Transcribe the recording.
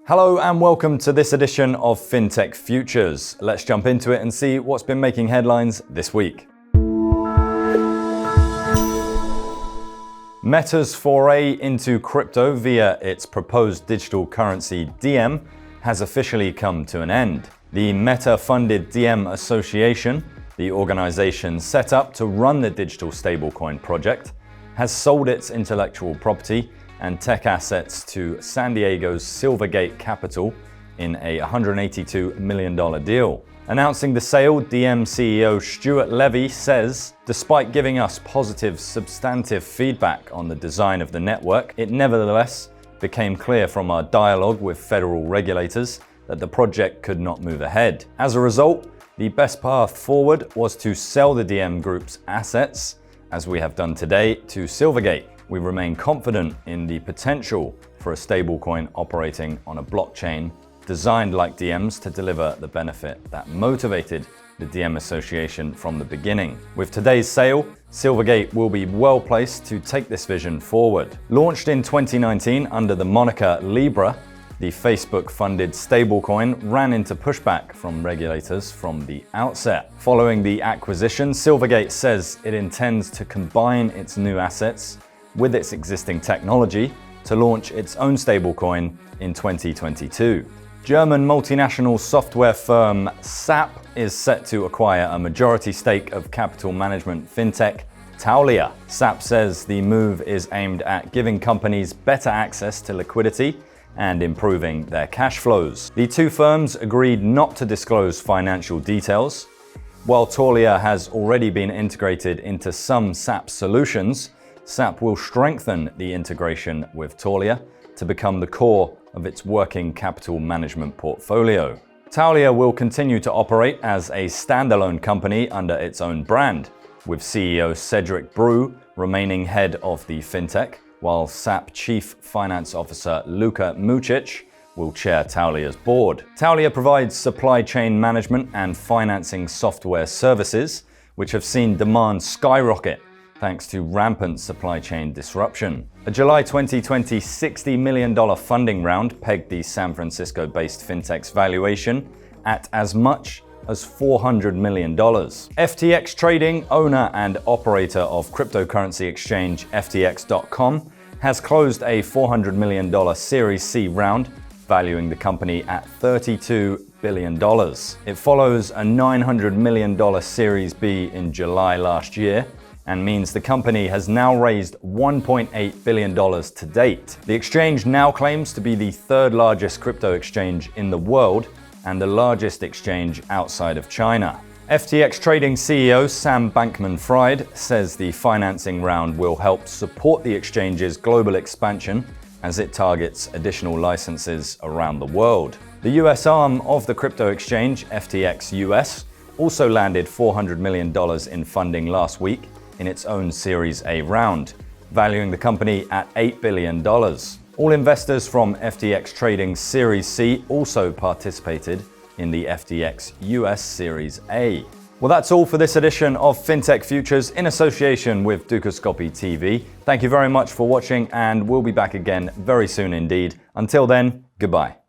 Hello and welcome to this edition of Fintech Futures. Let's jump into it and see what's been making headlines this week. Meta's foray into crypto via its proposed digital currency Diem has officially come to an end. The Meta-funded Diem Association, the organization set up to run the digital stablecoin project, has sold its intellectual property and tech assets to San Diego's Silvergate Capital in a $182 million deal. Announcing the sale, Diem CEO Stuart Levy says, despite giving us positive, substantive feedback on the design of the network, it nevertheless became clear from our dialogue with federal regulators that the project could not move ahead. As a result, the best path forward was to sell the Diem Group's assets, as we have done today, to Silvergate. We remain confident in the potential for a stablecoin operating on a blockchain designed like Diem's to deliver the benefit that motivated the Diem Association from the beginning. With today's sale, Silvergate will be well placed to take this vision forward. Launched in 2019 under the moniker Libra, the Facebook-funded stablecoin ran into pushback from regulators from the outset. Following the acquisition, Silvergate says it intends to combine its new assets with its existing technology to launch its own stablecoin in 2022. German multinational software firm SAP is set to acquire a majority stake of capital management fintech Taulia. SAP says the move is aimed at giving companies better access to liquidity and improving their cash flows. The two firms agreed not to disclose financial details. While Taulia has already been integrated into some SAP solutions, SAP will strengthen the integration with Taulia to become the core of its working capital management portfolio. Taulia will continue to operate as a standalone company under its own brand, with CEO Cedric Brew remaining head of the fintech, while SAP Chief Finance Officer Luka Mucic will chair Taulia's board. Taulia provides supply chain management and financing software services, which have seen demand skyrocket thanks to rampant supply chain disruption. A July 2020 $60 million funding round pegged the San Francisco-based fintech's valuation at as much as $400 million. FTX Trading, owner and operator of cryptocurrency exchange FTX.com, has closed a $400 million Series C round, valuing the company at $32 billion. It follows a $900 million Series B in July last year, and means the company has now raised $1.8 billion to date. The exchange now claims to be the third largest crypto exchange in the world and the largest exchange outside of China. FTX Trading CEO Sam Bankman-Fried says the financing round will help support the exchange's global expansion as it targets additional licenses around the world. The US arm of the crypto exchange, FTX US, also landed $400 million in funding last week in its own Series A round, valuing the company at $8 billion. All investors from FTX Trading's Series C also participated in the FTX US Series A. Well, that's all for this edition of Fintech Futures in association with Dukascopy TV. Thank you very much for watching, and we'll be back again very soon indeed. Until then, goodbye.